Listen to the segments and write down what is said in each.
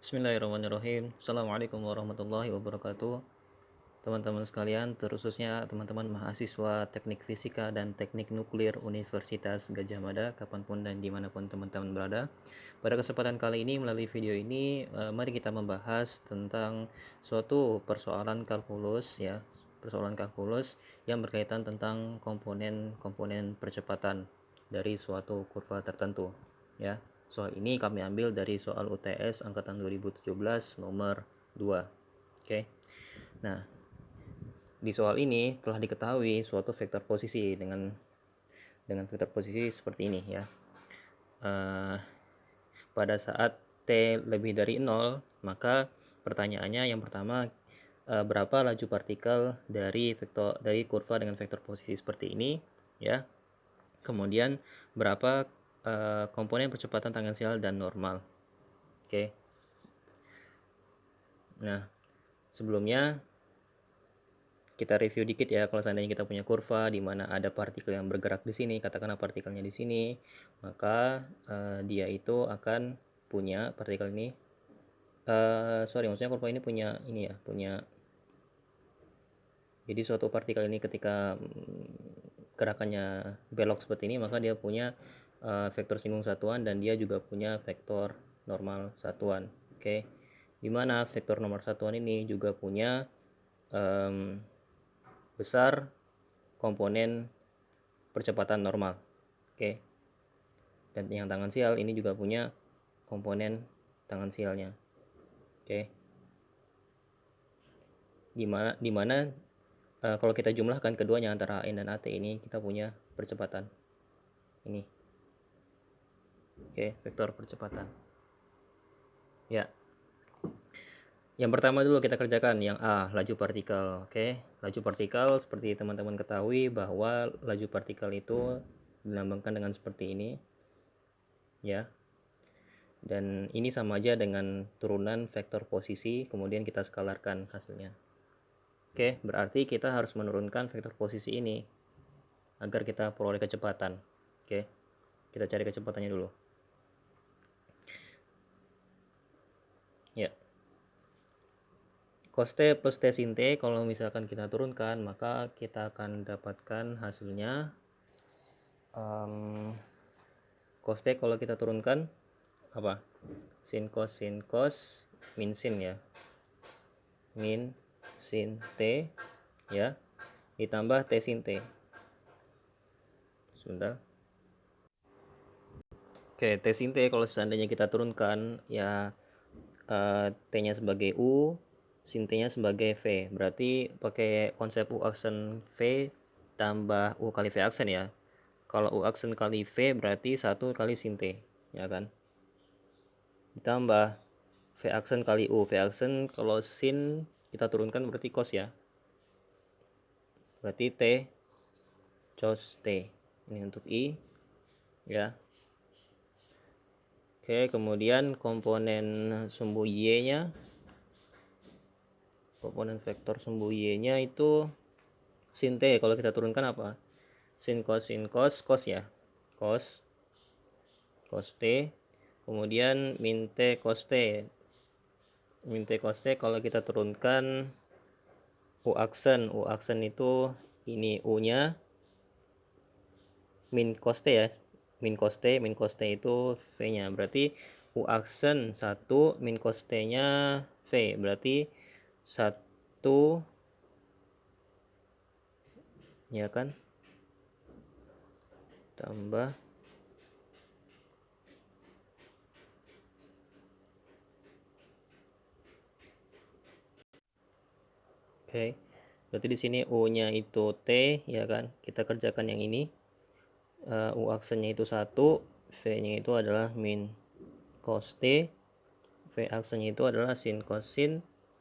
Bismillahirrahmanirrahim. Assalamualaikum warahmatullahi wabarakatuh. Teman-teman sekalian, terkhususnya teman-teman mahasiswa Teknik Fisika dan Teknik Nuklir Universitas Gadjah Mada, kapanpun dan dimanapun teman-teman berada. Pada kesempatan kali ini, melalui video ini, mari kita membahas tentang suatu persoalan kalkulus, ya, persoalan kalkulus yang berkaitan tentang komponen-komponen percepatan dari suatu kurva tertentu, ya. Soal ini kami ambil dari soal UTS angkatan 2017 nomor 2. Oke. Nah, di soal ini telah diketahui suatu vektor posisi dengan vektor posisi seperti ini, ya. Pada saat T lebih dari 0, maka pertanyaannya yang pertama, berapa laju partikel dari kurva dengan vektor posisi seperti ini, ya. Kemudian berapa komponen percepatan tangensial dan normal. Oke. Nah, sebelumnya kita review dikit ya. Kalau seandainya kita punya kurva di mana ada partikel yang bergerak di sini, katakanlah partikelnya di sini, maka dia itu akan punya partikel ini. Maksudnya kurva ini punya ini ya, jadi suatu partikel ini ketika gerakannya belok seperti ini, maka dia punya vektor singgung satuan dan dia juga punya vektor normal satuan. Oke. Dimana vektor nomor satuan ini juga punya besar komponen percepatan normal. Oke. Dan yang tangensial ini juga punya komponen tangensialnya. Oke. Dimana kalau kita jumlahkan keduanya antara AN dan AT ini, kita punya percepatan ini. Oke, vektor percepatan. Ya. Yang pertama dulu kita kerjakan yang A, laju partikel. Oke, laju partikel seperti teman-teman ketahui bahwa laju partikel itu dilambangkan dengan seperti ini, ya. Dan ini sama aja dengan turunan vektor posisi, kemudian kita skalarkan hasilnya. Oke, berarti kita harus menurunkan vektor posisi ini agar kita peroleh kecepatan. Oke, kita cari kecepatannya dulu. Ya, cos T plus T sin T, kalau misalkan kita turunkan, maka kita akan dapatkan hasilnya cos T kalau kita turunkan apa? Sin cos min sin, ya. Min sin T, ya, ditambah T sin T. Sebentar. Oke, T sin T kalau seandainya kita turunkan, ya, T-nya sebagai U, sin T-nya sebagai V. Berarti pakai konsep U aksen V tambah U kali V aksen, ya. Kalau U aksen kali V berarti 1 kali sin T, ya kan? Ditambah V aksen kali U. V aksen kalau sin kita turunkan berarti cos, ya. Berarti T cos T. Ini untuk I, ya. Oke, kemudian komponen sumbu Y-nya, komponen vektor sumbu Y-nya itu sin T. Kalau kita turunkan apa? Sin cos, cos, ya. Cos T. Kemudian min T cos T. Min T cos T kalau kita turunkan U aksen. U aksen itu ini U-nya min cos T, ya. Min cos T itu V-nya. Berarti U aksen 1 min cos T-nya V. Berarti 1, ya kan, tambah oke. Berarti di sini U-nya itu T, ya kan. Kita kerjakan yang ini. U aksennya itu 1, V-nya itu adalah min cos T, V aksennya itu adalah sin cos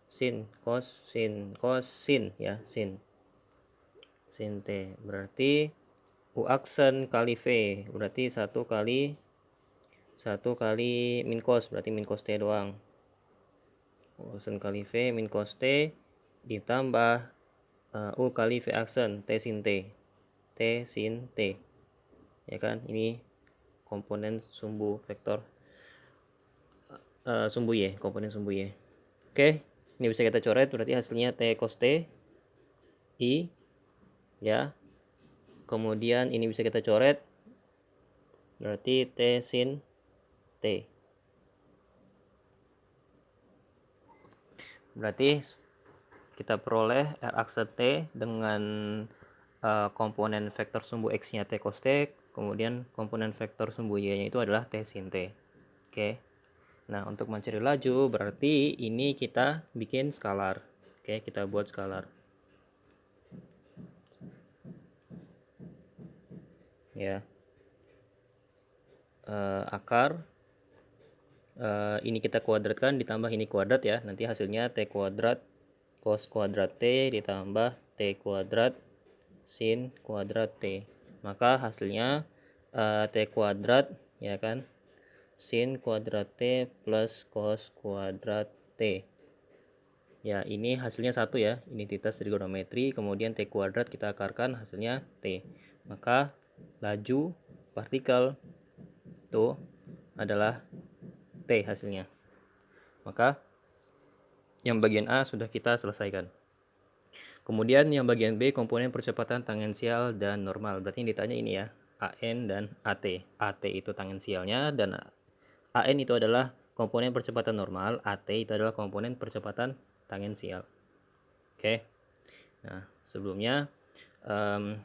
sin, cos sin, ya, sin T. Berarti U aksen kali V, berarti 1 kali min cos, berarti min cos T doang. U aksen kali V min cos T ditambah U kali V aksen T sin T, ya kan. Ini komponen sumbu vektor sumbu Y, komponen sumbu Y. Oke, ini bisa kita coret, berarti hasilnya T cos T I, ya. Kemudian ini bisa kita coret, berarti T sin T. Berarti kita peroleh R akse T dengan komponen vektor sumbu X-nya T cos T, kemudian komponen vektor sumbu Y-nya itu adalah T sin T. Oke. Nah, untuk mencari laju berarti ini kita bikin skalar. Oke, kita buat skalar. Ya. Akar ini kita kuadratkan ditambah ini kuadrat ya. Nanti hasilnya T kuadrat cos kuadrat T ditambah T kuadrat sin kuadrat T. Maka hasilnya T kuadrat ya kan sin kuadrat T plus cos kuadrat T. Ya, ini hasilnya satu ya, identitas trigonometri, kemudian T kuadrat kita akarkan hasilnya T. Maka laju partikel itu adalah T hasilnya. Maka yang bagian A sudah kita selesaikan. Kemudian yang bagian B komponen percepatan tangensial dan normal. Berarti yang ditanya ini ya, AN dan AT. AT itu tangensialnya dan AN itu adalah komponen percepatan normal, AT itu adalah komponen percepatan tangensial. Oke. Nah, sebelumnya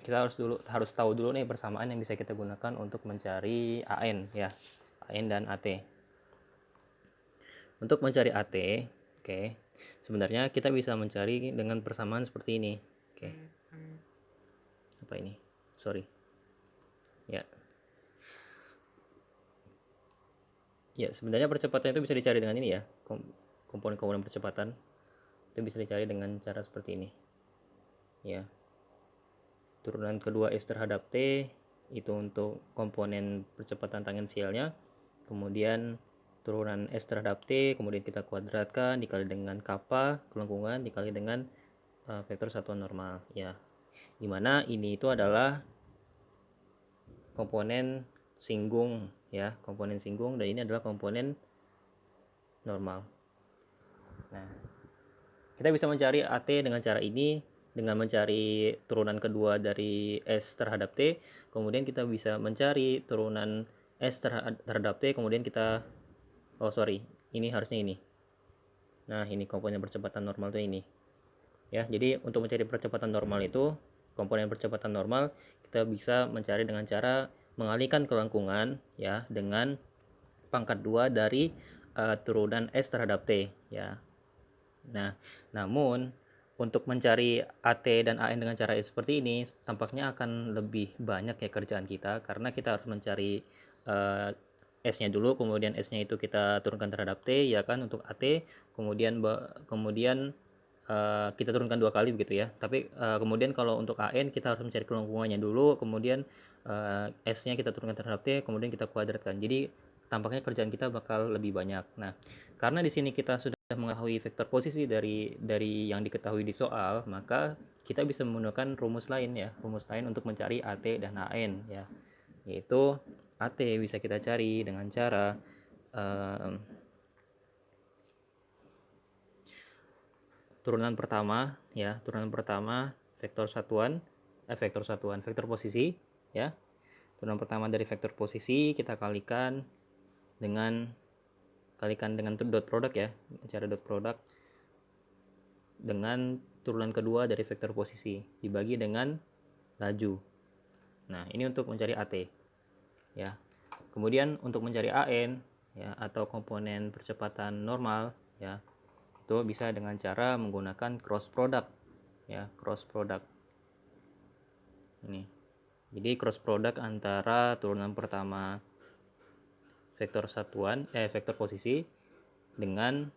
kita harus tahu dulu nih persamaan yang bisa kita gunakan untuk mencari AN ya, AN dan AT. Untuk mencari AT, oke, sebenarnya kita bisa mencari dengan persamaan seperti ini. Oke. Apa ini? Sorry. Ya. Ya, sebenarnya percepatan itu bisa dicari dengan ini ya. Komponen-komponen percepatan itu bisa dicari dengan cara seperti ini. Ya. Turunan kedua S terhadap T itu untuk komponen percepatan tangensialnya. Kemudian turunan S terhadap T, kemudian kita kuadratkan dikali dengan kappa kelengkungan dikali dengan vektor satuan normal ya. Dimana ini itu adalah komponen singgung ya, komponen singgung, dan ini adalah komponen normal. Nah, kita bisa mencari AT dengan cara ini, dengan mencari turunan kedua dari S terhadap T, kemudian kita bisa mencari turunan S terhadap T, kemudian kita ini harusnya ini. Nah, ini komponen percepatan normal itu ini. Ya, jadi untuk mencari percepatan normal itu, komponen percepatan normal kita bisa mencari dengan cara mengalihkan kelengkungan ya dengan pangkat 2 dari turunan S terhadap T ya. Nah, namun untuk mencari AT dan AN dengan cara seperti ini tampaknya akan lebih banyak ya kerjaan kita, karena kita harus mencari S-nya dulu, kemudian S-nya itu kita turunkan terhadap T ya kan untuk AT, kemudian kita turunkan 2 kali begitu ya. Tapi kemudian kalau untuk AN kita harus mencari kelengkungannya dulu, kemudian S-nya kita turunkan terhadap T, kemudian kita kuadratkan. Jadi tampaknya kerjaan kita bakal lebih banyak. Nah, karena di sini kita sudah mengetahui vektor posisi dari yang diketahui di soal, maka kita bisa menggunakan rumus lain ya, rumus lain untuk mencari AT dan AN ya. Yaitu AT bisa kita cari dengan cara turunan pertama ya, turunan pertama vektor posisi ya. Turunan pertama dari vektor posisi kita kalikan dengan dot produk ya, cara dot produk dengan turunan kedua dari vektor posisi dibagi dengan laju. Nah, ini untuk mencari AT ya. Kemudian untuk mencari AN ya, atau komponen percepatan normal ya, itu bisa dengan cara menggunakan cross product ya, cross product ini. Jadi cross product antara turunan pertama vektor posisi dengan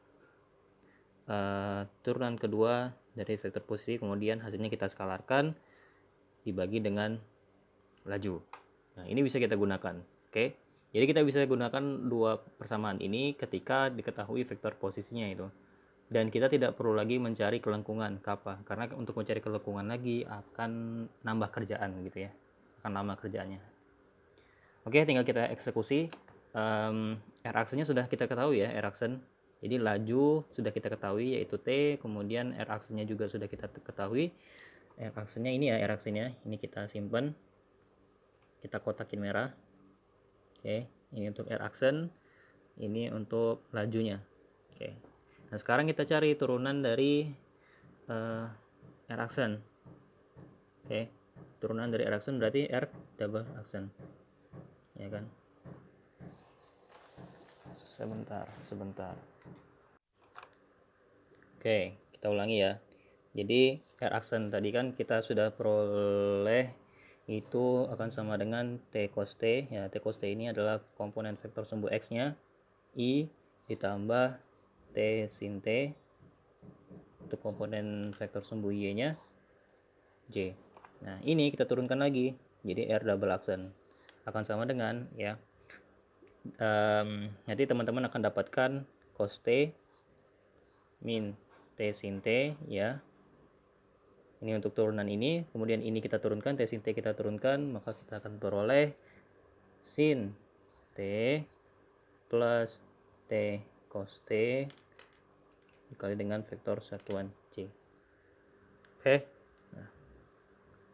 turunan kedua dari vektor posisi, kemudian hasilnya kita skalarkan dibagi dengan laju. Nah, ini bisa kita gunakan. Oke. Jadi kita bisa gunakan dua persamaan ini ketika diketahui vektor posisinya itu. Dan kita tidak perlu lagi mencari kelengkungan kappa, karena untuk mencari kelengkungan lagi akan nambah kerjaan gitu ya. Akan lama kerjaannya. Oke, tinggal kita eksekusi. R aksennya sudah kita ketahui ya, R aksen. Jadi laju sudah kita ketahui yaitu T, kemudian R aksennya juga sudah kita ketahui. R aksennya ini ya, R aksennya ini kita simpan, kita kotakin merah. Oke, ini untuk R aksen, ini untuk lajunya. Oke, nah sekarang kita cari turunan dari R aksen. Oke, turunan dari R aksen berarti R double aksen, ya kan? Sebentar. Oke, kita ulangi ya. Jadi R aksen tadi kan kita sudah peroleh itu akan sama dengan T cos T. Ya, T cos T ini adalah komponen vektor sumbu X-nya I ditambah T sin T untuk komponen vektor sumbu Y-nya J. Nah, ini kita turunkan lagi. Jadi R double aksen akan sama dengan ya. Nanti teman-teman akan dapatkan cos T min T sin T ya. Ini untuk turunan ini, kemudian ini kita turunkan, T sin T kita turunkan, maka kita akan peroleh sin T plus T cos T dikali dengan vektor satuan C. Oke. Nah,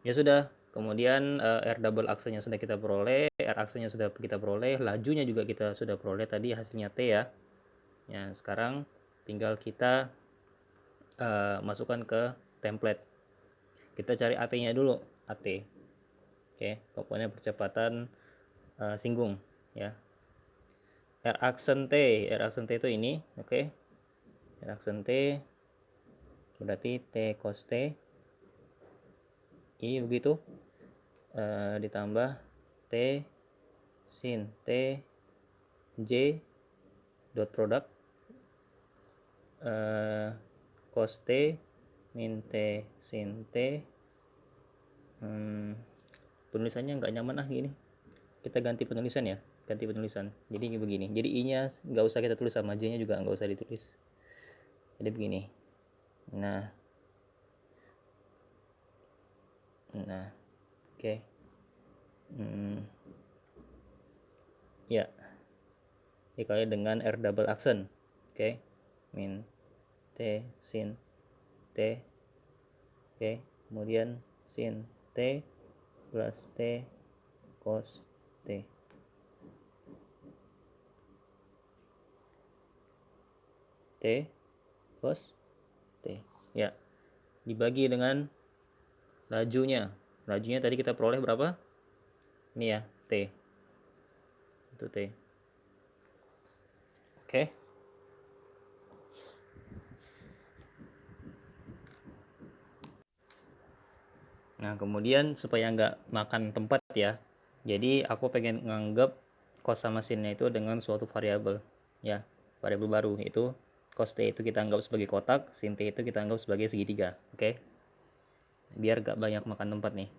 ya sudah. Kemudian R double aksennya sudah kita peroleh, R aksennya sudah kita peroleh, lajunya juga kita sudah peroleh tadi hasilnya T ya. Ya, sekarang tinggal kita masukkan ke template. Kita cari AT-nya dulu, AT. Oke, komponen percepatan singgung ya. R aksen T itu ini, oke. R aksen T berarti T cos T I begitu, ditambah T sin T J dot produk cos T min T sin T. Penulisannya nggak nyaman gini, kita ganti penulisan ya, jadi begini, jadi I nya nggak usah kita tulis sama J nya juga nggak usah ditulis, jadi begini. Nah oke. Ya, dikali dengan R double aksen, oke, min T sin T, oke, kemudian sin T plus T cos T. T cos T ya, dibagi dengan lajunya tadi kita peroleh berapa ini ya, T itu T. Oke. Nah kemudian supaya nggak makan tempat ya, jadi aku pengen nganggap cos sama sinnya itu dengan suatu variabel ya, variabel baru, itu cos T itu kita anggap sebagai kotak, sin T itu kita anggap sebagai segitiga. Oke, biar gak banyak makan tempat nih.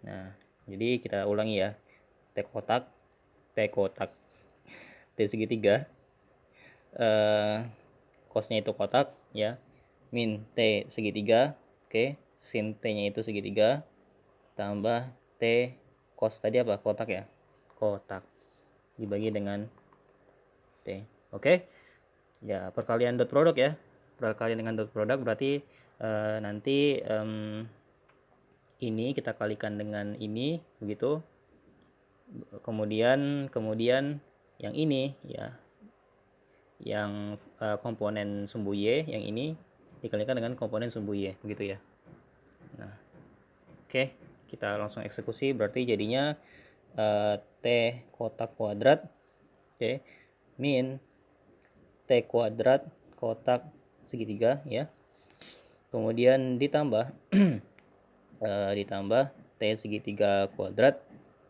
Nah jadi kita ulangi ya, T kotak T segitiga, cosnya itu kotak ya, min T segitiga, oke, sin T nya itu segitiga, tambah T cos tadi apa, kotak ya, kotak, dibagi dengan T. Oke ya, perkalian dot produk ya, perkalian dengan dot produk berarti nanti ini kita kalikan dengan ini begitu, kemudian yang ini ya, yang komponen sumbu Y yang ini dikalikan dengan komponen sumbu Y begitu ya. Nah oke, kita langsung eksekusi, berarti jadinya T kotak kuadrat, oke, min T kuadrat kotak segitiga ya, kemudian ditambah ditambah T segitiga kuadrat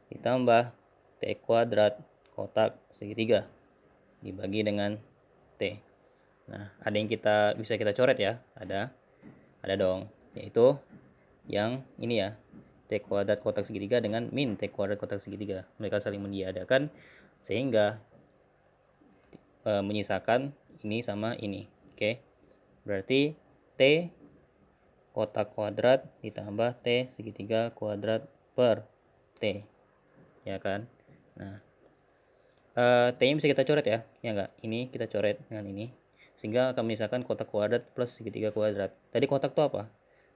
ditambah T kuadrat kotak segitiga dibagi dengan T. Nah ada yang bisa kita coret ya, ada dong, yaitu yang ini ya, T kuadrat kotak segitiga dengan min T kuadrat kotak segitiga, mereka saling meniadakan sehingga menyisakan ini sama ini. Oke, berarti T kotak kuadrat ditambah T segitiga kuadrat per T ya kan. Nah, T-nya bisa kita coret ya enggak? Ini kita coret dengan ini. Sehingga akan menyisakan kotak kuadrat plus segitiga kuadrat. Tadi kotak itu apa?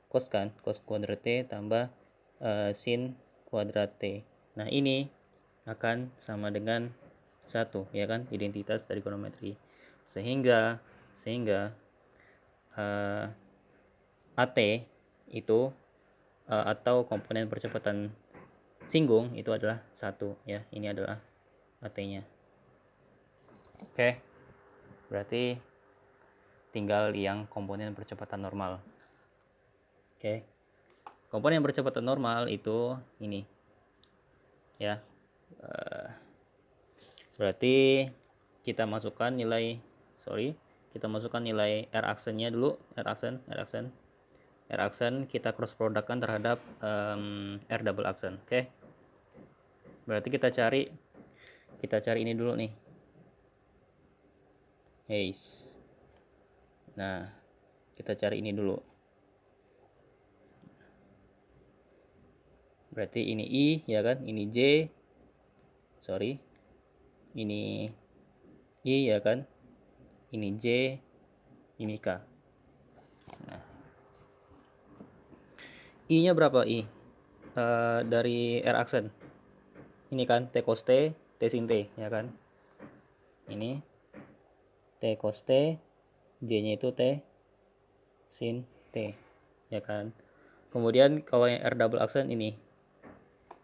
Cos kan? Cos kuadrat T tambah sin kuadrat T. Nah, ini akan sama dengan 1, ya kan? Identitas trigonometri. Sehingga AT itu atau komponen percepatan singgung itu adalah 1 ya. Ini adalah AT-nya. Oke. Berarti tinggal yang komponen percepatan normal. Oke. Komponen percepatan normal itu ini. Ya. Berarti kita masukkan nilai R aksennya dulu, R aksen kita cross productkan terhadap R double aksen. Oke. Berarti kita cari ini dulu nih. Nah, kita cari ini dulu. Berarti ini I ya kan, ini J. Ini I ya kan. Ini J, ini K. Nah, I-nya berapa I? Dari R aksen. Ini kan T cos T, T sin T ya kan. Ini T cos T, J-nya itu T sin T ya kan. Kemudian kalau yang R double aksen ini.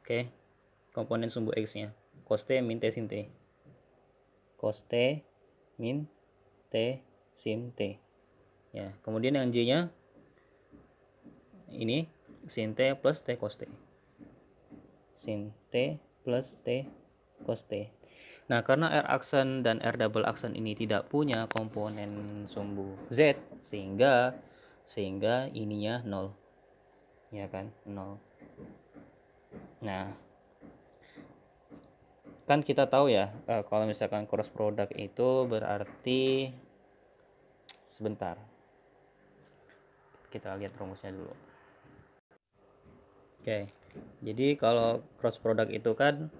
Oke. Komponen sumbu X-nya. Cos T min T sin T. Cos T min T sin T. Ya, kemudian yang J-nya ini sin T plus T cos T. Sin T plus T cos T. Nah, karena R aksen dan R double aksen ini tidak punya komponen sumbu Z, sehingga ininya 0. Ya kan? 0. Nah, kan kita tahu ya, kalau misalkan cross product itu berarti sebentar. Kita lihat rumusnya dulu. Oke. Jadi kalau cross product itu kan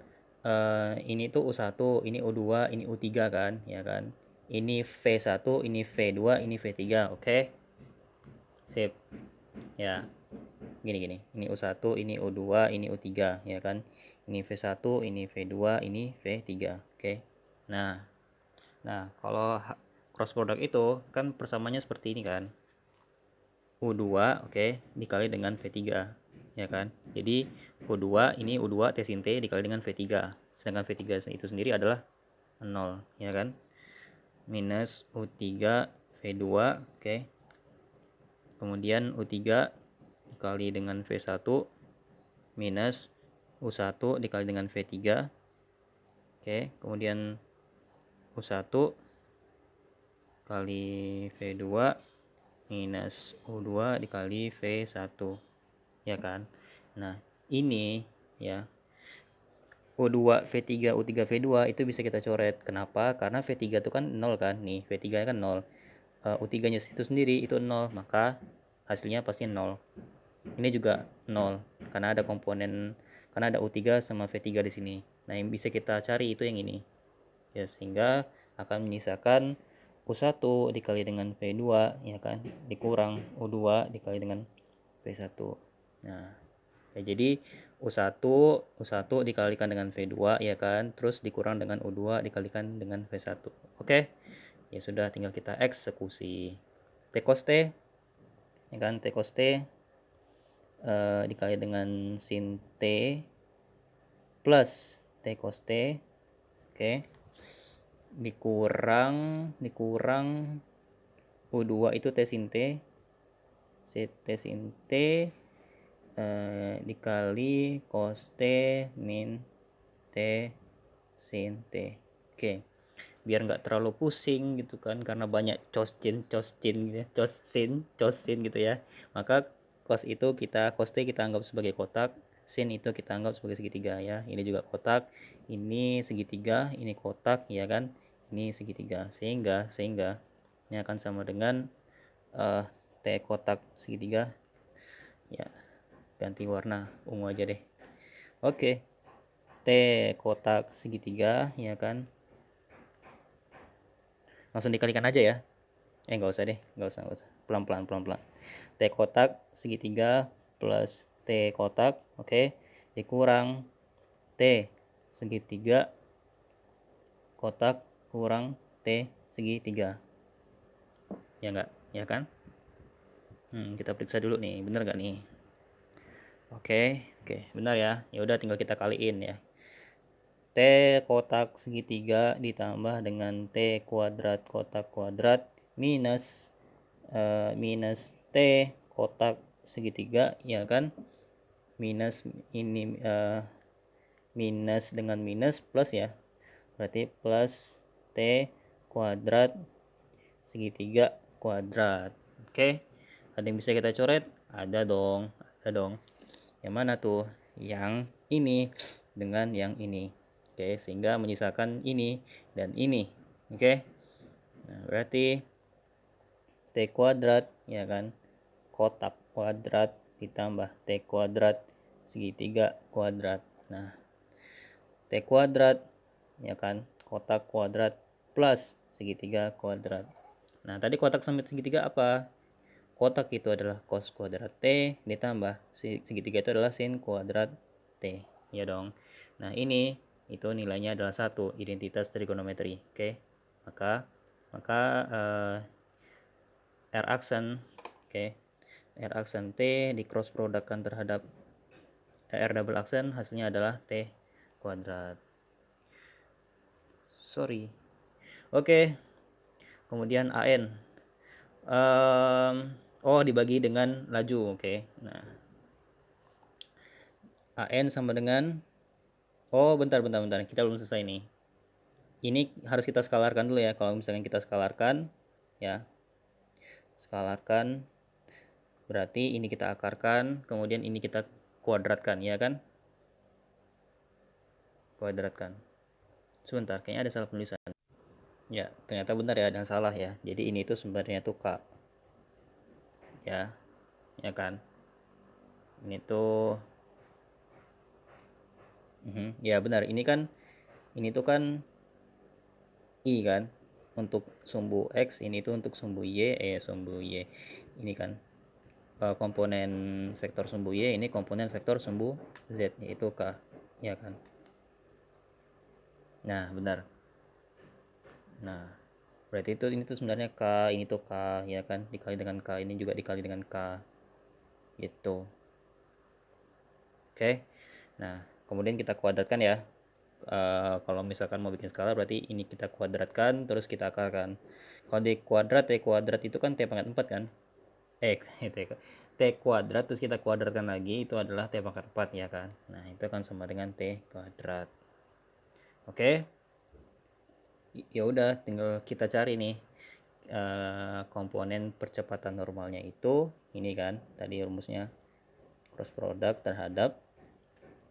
ini tuh U1, ini U2, ini U3 kan, ya kan. Ini V1, ini V2, ini V3, oke. Sip. Ya. Gini. Ini U1, ini U2, ini U3, ya kan. Ini V1, ini V2, ini V3, oke. Nah, kalau cross product itu kan persamanya seperti ini kan. U2, oke, dikali dengan V3, ya kan. Jadi U2 ini U2 T sin T dikali dengan V3. Sedangkan V3 itu sendiri adalah 0, ya kan. Minus U3 V2, oke. Kemudian U3 dikali dengan V1 minus U1 dikali dengan V3. Oke, kemudian U1 kali V2 minus U2 dikali V1, ya kan. Nah, ini ya U2 V3 U3 V2 itu bisa kita coret. Kenapa? Karena V3 itu kan 0 kan. Nih, V3 kan 0. U3 nya itu sendiri itu 0, maka hasilnya pasti 0. Ini juga 0 karena ada U3 sama V3 di sini. Nah, yang bisa kita cari itu yang ini. Ya, sehingga akan menyisakan U1 dikali dengan V2 ya kan, dikurang U2 dikali dengan V1. Nah, ya, jadi U1 dikalikan dengan V2 ya kan, terus dikurang dengan U2 dikalikan dengan V1. Oke. Ya sudah, tinggal kita eksekusi. T cos T ya kan, T cos T dikali dengan sin T plus T cos T, oke, dikurang U2 itu T sin T, T sin T dikali cos T min T sin T. Oke, biar nggak terlalu pusing gitu kan, karena banyak cos-sin gitu ya, cos-sin gitu ya. Maka cos T kita anggap sebagai kotak, sin itu kita anggap sebagai segitiga ya. Ini juga kotak, ini segitiga, ini kotak ya kan, ini segitiga. Sehingga ini akan sama dengan T kotak segitiga ya. Ganti warna ungu aja deh. Oke. T kotak segitiga, ya kan? Langsung dikalikan aja ya. Nggak usah deh, nggak usah. Pelan-pelan. T kotak segitiga plus T kotak, oke, dikurang T segitiga kotak kurang T segitiga. Ya nggak? Ya kan? Kita periksa dulu nih, bener nggak nih? Oke, benar ya. Ya udah tinggal kita kaliin ya. T kotak segitiga ditambah dengan T kuadrat kotak kuadrat minus T kotak segitiga, ya kan? Minus ini minus dengan minus plus ya. Berarti plus T kuadrat segitiga kuadrat. Oke. Ada yang bisa kita coret? Ada dong. Yang mana tuh? Yang ini dengan yang ini. Oke, sehingga menyisakan ini dan ini. Oke. Nah, berarti T kuadrat, ya kan? Kotak kuadrat ditambah T kuadrat segitiga kuadrat. Nah, T kuadrat, ya kan? Kotak kuadrat plus segitiga kuadrat. Nah, tadi kotak sama segitiga apa? Kotak itu adalah cos kuadrat T ditambah segitiga itu adalah sin kuadrat T. Ya dong. Nah, ini itu nilainya adalah 1, identitas trigonometri. Oke. Maka R aksen, oke. R aksen T di cross produkkan terhadap R double aksen, hasilnya adalah T kuadrat. Sorry. Oke. Kemudian AN. Dibagi dengan laju. Oke. Nah, AN sama dengan bentar. Kita belum selesai nih. Ini harus kita skalarkan dulu ya. Kalau misalkan kita skalarkan, ya. Skalarkan berarti ini kita akarkan, kemudian ini kita kuadratkan, ya kan? Kuadratkan. Sebentar, kayaknya ada salah penulisan. Ya, ternyata benar ya, ada yang salah ya. Jadi ini itu sebenarnya tuh K. Ya. Ya kan? Ini tuh ya benar. Ini tuh kan I kan untuk sumbu X, ini tuh untuk sumbu Y, ini kan komponen vektor sumbu Y, ini komponen vektor sumbu Z, yaitu K, ya kan? Nah, benar. Nah, berarti ini tuh sebenarnya K, ini tuh K, ya kan? Dikali dengan K, ini juga dikali dengan K, gitu. Oke. Nah, kemudian kita kuadratkan ya. Kalau misalkan mau bikin skala berarti ini kita kuadratkan terus kita akarkan. Kalau di kuadrat, T kuadrat itu kan T pangkat 4 kan? T kuadrat terus kita kuadratkan lagi itu adalah T pangkat 4, ya kan? Nah, itu kan sama dengan T kuadrat. Oke. Ya udah tinggal kita cari nih komponen percepatan normalnya itu ini kan tadi rumusnya cross product terhadap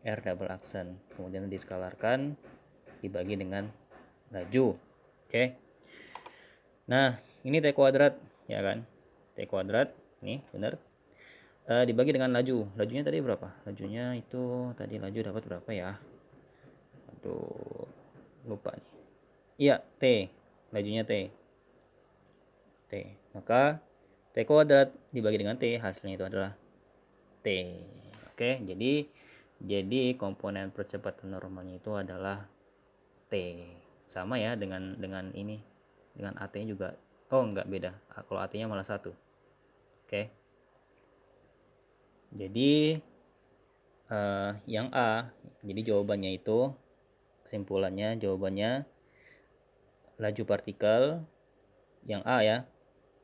R double aksen, kemudian diskalarkan dibagi dengan laju. Oke. Nah, ini T kuadrat, ya kan? T kuadrat, nih benar. Dibagi dengan laju. Lajunya tadi berapa? Lajunya itu tadi laju dapat berapa ya? Aduh, lupa nih. Iya, T. Lajunya T. Maka T kuadrat dibagi dengan T, hasilnya itu adalah T. Oke, jadi komponen percepatan normalnya itu adalah T. Sama ya dengan ini. Dengan AT-nya juga. Oh, enggak, beda. Kalau AT-nya malah 1. Oke. Jadi yang A, jadi jawabannya itu kesimpulannya jawabannya laju partikel yang A ya.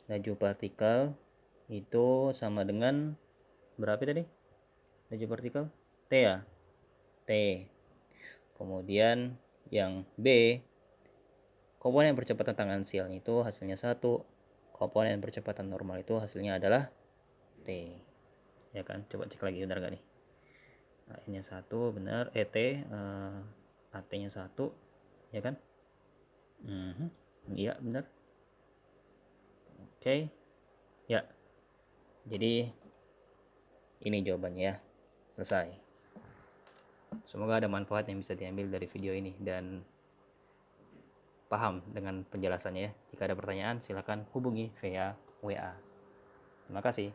Laju partikel itu sama dengan berapa tadi? Laju partikel T ya. T. Kemudian yang B, komponen percepatan tangensial itu hasilnya 1. Komponen percepatan normal itu hasilnya adalah T. Ya kan? Coba cek lagi benar gak nih? A-nya 1 benar, AT-nya 1, ya kan? Iya, benar. Oke. Ya. Jadi ini jawabannya ya. Selesai. Semoga ada manfaat yang bisa diambil dari video ini dan paham dengan penjelasannya ya. Jika ada pertanyaan silahkan hubungi via WA. Terima kasih.